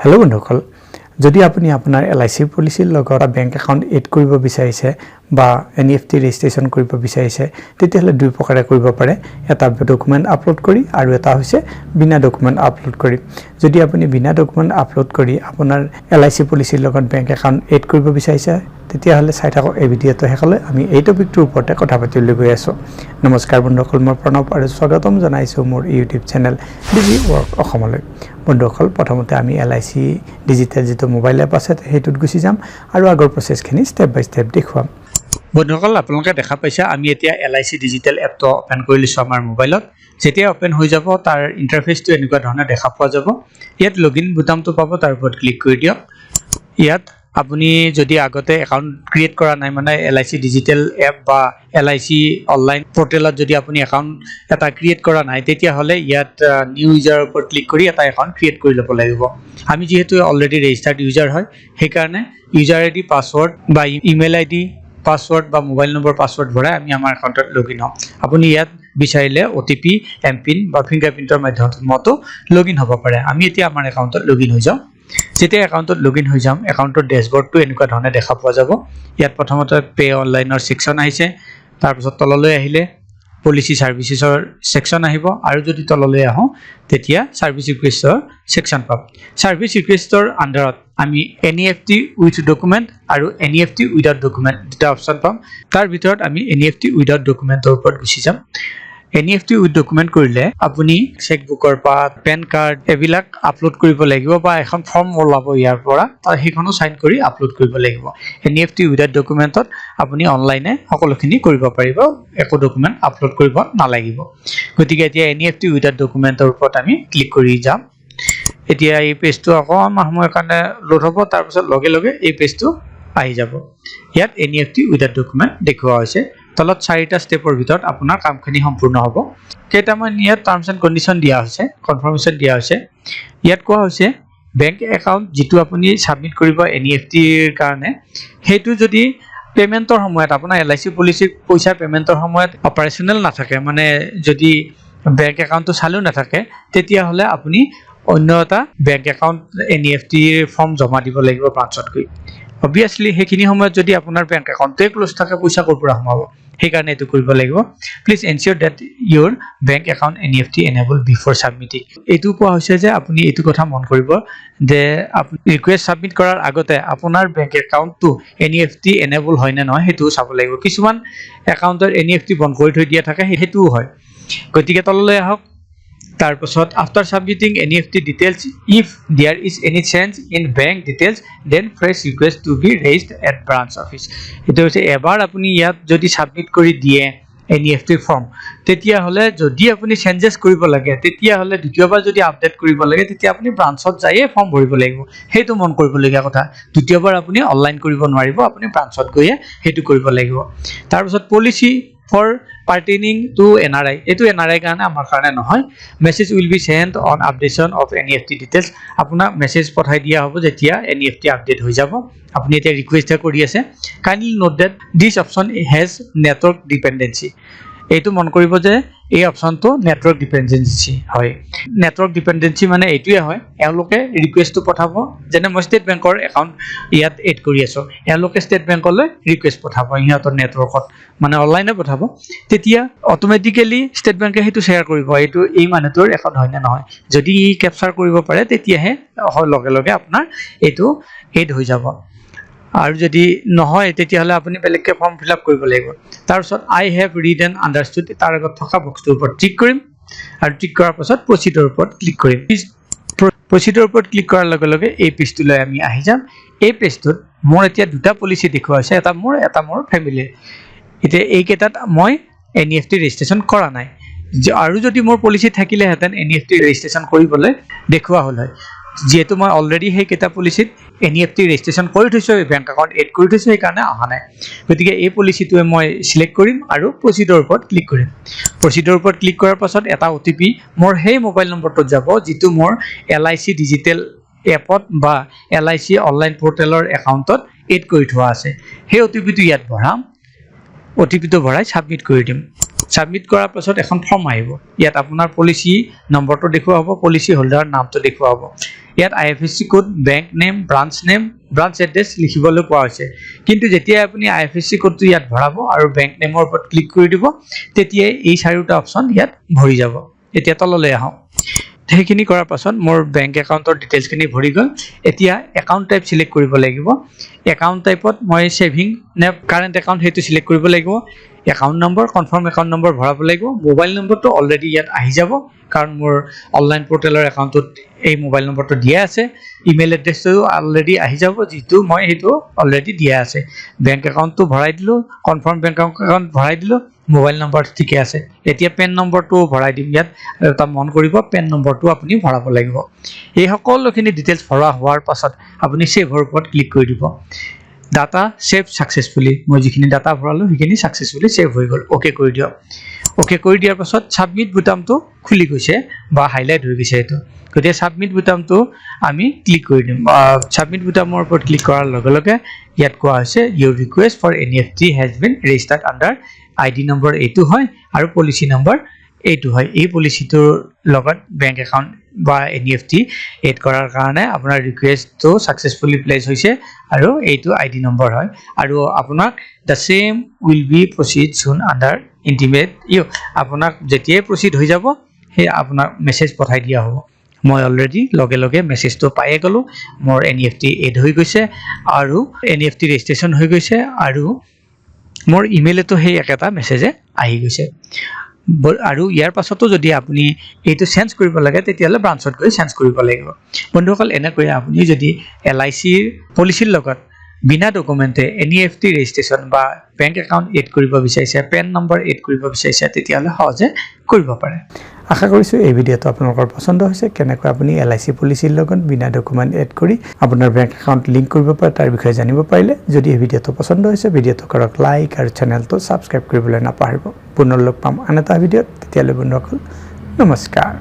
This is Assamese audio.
हेलो बंधुসকল যদি আপুনি আপোনাৰ LIC পলিচিৰ লগত বেংক একাউণ্ট এড কৰিব বিচাৰিছে বা NFT ৰেজিষ্ট্ৰেচন কৰিব বিচাৰিছে তেতিয়াহলে দুই প্ৰকাৰে কৰিব পাৰে এটা ডকুমেন্ট আপলোড কৰি আৰু এটা হৈছে বিনা ডকুমেন্ট আপলোড কৰি যদি আপুনি বিনা ডকুমেন্ট আপলোড কৰি আপোনাৰ LIC পলিচিৰ লগত বেংক একাউণ্ট এড কৰিব বিচাৰিছে তেতিয়াহলে চাই থাকক এই ভিডিঅটো হেকলে আমি এই টপিকটোৰ ওপৰতে কথা পাতিবলৈ গৈ আছো নমস্কাৰ বন্ধুসকল মই প্ৰণৱ আৰু স্বাগতম জনাইছো মোৰ ইউটিউব চেনেল ডিজি ৱৰ্ক অসমলৈ বন্ধুসকল প্ৰথমতে আমি LIC ডিজিটেল যেটো মোবাইল এপ আছে হেতুত গুছি যাম আৰু আগৰ প্ৰসেসখিনি স্টেপ বাই স্টেপ দেখুৱাম বন্ধুসকল আপোনালোকে দেখা পাইছে আমি এতিয়া LIC ডিজিটেল এপটো ওপেন কৰি লৈছো আমাৰ মোবাইলত যেতিয়া ওপেন হৈ যাব তাৰ ইন্টাৰফেসটো এনেকুৱা ধৰণে দেখা পোৱা যাব ইয়াত লগইন বুটামটো পাব তাৰ ওপৰত ক্লিক কৰি দিয়ক ইয়াত আপুনি যদি আগতে একাউন্ট ক্ৰিয়েট কৰা নাই মানে LIC ডিজিটেল এপ বা LIC অনলাইন পোৰ্টেলত যদি আপুনি একাউন্ট এটা ক্ৰিয়েট কৰা নাই তেতিয়া হলে ইয়াত নিউ ইউজাৰৰ ওপৰত ক্লিক কৰি এটা একাউন্ট ক্ৰিয়েট কৰি ল'ব লাগিব আমি যেহেতু অলৰেডি ৰেজিস্টাৰ্ড ইউজাৰ হয় সেই কাৰণে ইউজাৰ আইডি পাসওয়াৰ্ড বা ইমেইল আইডি পাসওয়াৰ্ড বা মোবাইল নম্বৰ পাসওয়াৰ্ড ভৰাই আমি আমাৰ একাউন্টত লগইন হম আপুনি ইয়াত বিচাৰিলে OTP এমপিন বা ফিংগাৰপ্ৰিন্টৰ মাধ্যমত লগইন হ'ব পাৰে আমি এতিয়া আমাৰ একাউন্টত লগইন হৈ যাম যেতিয়া একাউন্টত লগইন হৈ যাম একাউন্টৰ ড্যাশবোৰ্ডটো এনেকুৱা ধৰণে দেখা পোৱা যাব ইয়াত প্ৰথমতে পে অনলাইনৰ সেকশন আহিছে তাৰ পিছত তললৈ আহিলে পলিসি সাৰ্ভিসেছৰ সেকশন আহিব আৰু যদি তললৈ আহো তেতিয়া সাৰ্ভিস ৰিকুৱেষ্টৰ সেকশন পাম সাৰ্ভিস ৰিকুৱেষ্টৰ আন্ডাৰত আমি NEFT উইথ ডকুমেন্ট আৰু NEFT উইদাউট ডকুমেন্ট দুটা অপচন পাম তাৰ ভিতৰত আমি NEFT উইদাউট ডকুমেন্টৰ ওপৰত গুছি যাম NEFT উইথ ডকুমেন্ট কৰিলে আপুনি চেকবুকৰ পা পেন কাৰ্ড এবিলাক আপলোড কৰিব লাগিব বা এখন ফৰ্ম ওলাব ইয়াৰ পৰা তাৰ হেখনো সাইন কৰি আপলোড কৰিব লাগিব NEFT উইথ ডকুমেন্টত আপুনি অনলাইনে সকলোখিনি কৰিব পাৰিব একো ডকুমেন্ট আপলোড কৰিব নালাগিব গতিকে এতিয়া NEFT উইথ ডকুমেন্টৰ ওপৰত আমি ক্লিক কৰি যাম এতিয়া এই পেজটো অকমান সময়ৰ কাৰণে লোড হ'ব তাৰ পিছত লগে লগে এই পেজটো আহি যাব ইয়াত NEFT উইথ ডকুমেন্ট দেখুৱা হৈছে তলত চাৰিটা স্টেপৰ ভিতৰত আপোনাৰ কামখিনি সম্পূৰ্ণ হ'ব কেইটামান ইয়াত টাৰ্মছ এণ্ড কন্ডিশন দিয়া হৈছে কনফাৰ্মেশন দিয়া হৈছে ইয়াত কোৱা হৈছে বেংক একাউণ্ট যেটো আপুনি সাবমিট কৰিব NEFT ৰ কাৰণে হেতু যদি পেমেন্টৰ সময়ত আপোনাৰ LIC পলিসি পইচা পেমেন্টৰ সময়ত অপাৰেশনাল নাথাকে মানে যদি বেংক একাউণ্টটো চালু নাথাকে তেতিয়া হলে আপুনি অন্য এটা বেংক একাউণ্ট NEFT ফৰ্ম জমা দিব লাগিব ব্ৰাঞ্চত গৈ obviously হেখিনি সময়ত যদি আপোনাৰ বেংক একাউণ্টে ক্লোজ থাকে পইচা কৰ পৰা হমাব সেই কাৰণে এটো কৰিব লাগিব please এনশিওৰ that your bank account NEFT enable before submitting এটো কোৱা হৈছে যে আপুনি এটো কথা মন কৰিব যে আপুনি ৰিকুৱেষ্ট সাবমিট কৰাৰ আগতে আপোনাৰ বেংক একাউণ্টটো NEFT enable হয় নে নহয় হেতু চাব লাগিব কিছুমান একাউণ্টৰ NEFT বন্ধ কৰি থৈ দিয়া থাকে হেতু হয় গতিকে তললৈ আহক তাৰ পাছত after submitting NEFT details if there is any change in bank details then fresh request to be raised at branch office এটো হৈছে এবাৰ আপুনি ইয়াত যদি সাবমিট কৰি দিয়ে NEFT ফৰ্ম তেতিয়া হলে যদি আপুনি চেঞ্জেস কৰিব লাগে তেতিয়া হলে দ্বিতীয়বাৰ যদি আপডেট কৰিব লাগে তেতিয়া আপুনি ব্ৰাঞ্চত যায়ে ফৰ্ম ভৰিব লাগিব হেতু মন কৰিবলগীয়া কথা দ্বিতীয়বাৰ আপুনি অনলাইন কৰিব নোৱাৰিব আপুনি ব্ৰাঞ্চত গৈয়ে হেতু কৰিব লাগিব তাৰ পাছত policy for pertaining to NRI এটো NRI কাৰণে আমাৰ কাৰণে নহয় message will be sent on updation of NEFT details আপোনাৰ মেসেজ পঠাই দিয়া হ'ব যেতিয়া NEFT আপডেট হৈ যাব আপুনি এটা ৰিকুৱেষ্ট কৰি আছে kindly note that this option has network dependency এটো মন কৰিব যে এই অপচনটো নেটৱৰ্ক ডিপেন্ডেন্সি হয় নেটৱৰ্ক ডিপেন্ডেন্সি মানে এটোই হয় এওঁলোকে ৰিকুৱেষ্টটো পঠাব যেনে মই ষ্টেট বেংকৰ একাউণ্ট ইয়াত এড কৰি আছো এওঁলোকে ষ্টেট বেংকলৈ ৰিকুৱেষ্ট পঠাব ইহঁতৰ নেটৱৰ্কত মানে অনলাইনে পঠাব তেতিয়া অটোমেটিক্যালি ষ্টেট বেংকে হেতু শেয়াৰ কৰিব এটো এই মানুহটোৰ একাউণ্ট হয় না নহয় যদি ই ক্যাপচাৰ কৰিব পাৰে তেতিয়াহে লগে লগে আপোনাৰ এটো এড হৈ যাব আৰু যদি নহয় তেতিয়া হলে আপুনি বেলেগকে ফৰ্ম ফিলআপ কৰিব লাগিব তাৰ পিছত আই হেভ ৰিড এণ্ড আন্ডাৰস্টুড তাৰ আগত থকা বক্সটোৰ ওপৰত টিক কৰিম আৰু টিক কৰাৰ পাছত প্ৰসিডৰ ওপৰত ক্লিক কৰিম প্ৰসিডৰ ওপৰত ক্লিক কৰাৰ লগে লগে এই পেজটোলৈ আমি আহি যাম এই পেজটোত মোৰ এতিয়া দুটা পলিসি দেখুৱা আছে এটা মোৰ ফ্যামিলি এতিয়া এই কেটাত মই NEFT ৰেজিষ্ট্ৰেচন কৰা নাই আৰু যদি মোৰ পলিসি থাকিলে হেতেন NEFT ৰেজিষ্ট্ৰেচন কৰিবলৈ দেখুৱা হল হয় যেহেতু মই অলৰেডি সেই কেটা পলিসিত NEFT ৰেজিষ্ট্ৰেচন কৰি থৈছো বেংক একাউণ্ট এড কৰি থৈছো এই কাৰণে অহা নাই গতিকে এই পলিসিটোৱে মই সিলেক্ট কৰিম আৰু প্ৰসিডৰ ওপৰত ক্লিক কৰিম প্ৰসিডৰ ওপৰত ক্লিক কৰাৰ পাছত এটা OTP মোৰ সেই মোবাইল নম্বৰটোত যাব যেটো মোৰ LIC ডিজিটেল এপত বা LIC অনলাইন পোৰ্টেলৰ একাউণ্টত এড কৰি থোৱা আছে সেই OTPটো ইয়াত ভৰাম OTPটো ভৰাই সাবমিট কৰি দিম সাবমিট কৰাৰ পাছত এখন ফৰ্ম আহিব ইয়াত আপোনাৰ পলিসি নম্বৰটো দেখুৱা হ'ব পলিসি হোল্ডাৰৰ নামটো দেখুৱা হ'ব ইয়াত IFSC code, bank name, branch address লিখিবলৈ কোৱা হৈছে। কিন্তু যেতিয়া আপুনি IFSC কোডটো ইয়াত ভৰাব আৰু বেংক নেমৰ ওপৰত ক্লিক কৰি দিব তেতিয়া এই চাৰিটা অপচন ইয়াত ভৰি যাব। এতিয়া তললৈ আহোঁ। সেইখিনি কৰাৰ পাছত মোৰ বেংক একাউণ্টৰ ডিটেইলছখিনি ভৰি গ'ল। এতিয়া একাউণ্ট টাইপ সিলেক্ট কৰিব লাগিব। একাউণ্ট টাইপত মই সেভিং নে কাৰেণ্ট একাউণ্ট সেইটো সিলেক্ট কৰিব লাগিব। Account number, confirm account number ভৰাব লাগিব। মোবাইল নম্বৰটো অলৰেডি ইয়াত আহি যাব কাৰণ মোৰ অনলাইন পৰ্টেলৰ একাউণ্টত এই মোবাইল নম্বৰটো দিয়া আছে। ইমেইল এড্ৰেছটো অলৰেডি আহি যাব যিটো মই সেইটো অলৰেডি দিয়া আছে। বেংক একাউণ্টটো ভৰাই দিলোঁ, কনফাৰ্ম বেংক একাউণ্ট ভৰাই দিলোঁ, মোবাইল নম্বৰটো ঠিকে আছে। এতিয়া পেন নম্বৰটো ভৰাই দিম ইয়াত। এটা মন কৰিব পেন নম্বৰটো আপুনি ভৰাব লাগিব। এই সকলোখিনি ডিটেইলছ ভৰা হোৱাৰ পাছত আপুনি সেভৰ ওপৰত ক্লিক কৰি দিব। ডাটা সেভ সাকসেসফুলি, মই যিখিনি ডাটা ভৰালোঁ সেইখিনি সাকসেসফুলি সেভ হৈ গ'ল। ওকে কৰি দিয়ক। ওকে কৰি দিয়াৰ পাছত সাবমিট বুটামটো খুলি গৈছে বা হাইলাইট হৈ গৈছে এইটো। গতিকে সাবমিট বুটামটো আমি ক্লিক কৰি দিম। সাবমিট বুটামৰ ওপৰত ক্লিক কৰাৰ লগে লগে ইয়াত কোৱা হৈছে your request for NEFT has been registered under ID number এইটো হয় আৰু পলিচি নম্বৰ এইটো হয়। এই পলিচিটোৰ লগত বেংক একাউণ্ট বা NEFT এড কৰাৰ কাৰণে আপোনাৰ ৰিকুৱেষ্টটো সাকসেসফুলি প্লেচ হৈছে আৰু এইটো ID নম্বৰ হয় আৰু আপোনাক the same will be proceed soon under intimate you আপোনাক যেতিয়াই প্ৰচিড হৈ যাব সেই আপোনাক মেছেজ পঠাই দিয়া হ'ব। মই অলৰেডি লগে লগে মেছেজটো পায়ে গ'লো। মোৰ NEFT এড হৈ গৈছে আৰু NEFT ৰেজিষ্ট্ৰেশ্যন হৈ গৈছে আৰু মোৰ ইমেইলতো সেই একেটা মেছেজে আহি গৈছে। আৰু ইয়াৰ পাছতো যদি আপুনি এইটো চেঞ্জ কৰিব লাগে তেতিয়াহ'লে ব্ৰাঞ্চত গৈ চেঞ্জ কৰিব লাগিব। বন্ধুসকল এনেকৈ আপুনি যদি LICৰ পলিচিৰ লগত বিনা ডকুমেণ্টে NEFT ৰেজিষ্ট্ৰেশ্যন বা বেংক একাউণ্ট এড কৰিব বিচাৰিছে, পেন নম্বৰ এড কৰিব বিচাৰিছে তেতিয়াহ'লে সহজে কৰিব পাৰে। আশা কৰিছোঁ এই ভিডিঅ'টো আপোনালোকৰ পছন্দ হৈছে। কেনেকৈ আপুনি LIC পলিচিৰ লগত বিনা ডকুমেণ্ট এড কৰি আপোনাৰ বেংক একাউণ্ট লিংক কৰিব পাৰে তাৰ বিষয়ে জানিব পাৰিলে। যদি এই ভিডিঅ'টো পছন্দ হৈছে ভিডিঅ'টো কৰক লাইক আৰু চেনেলটো ছাবস্ক্ৰাইব কৰিবলৈ নাপাহৰিব। পুনৰ লগ পাম আন এটা ভিডিঅ'ত। তেতিয়ালৈ বন্ধুসকল নমস্কাৰ।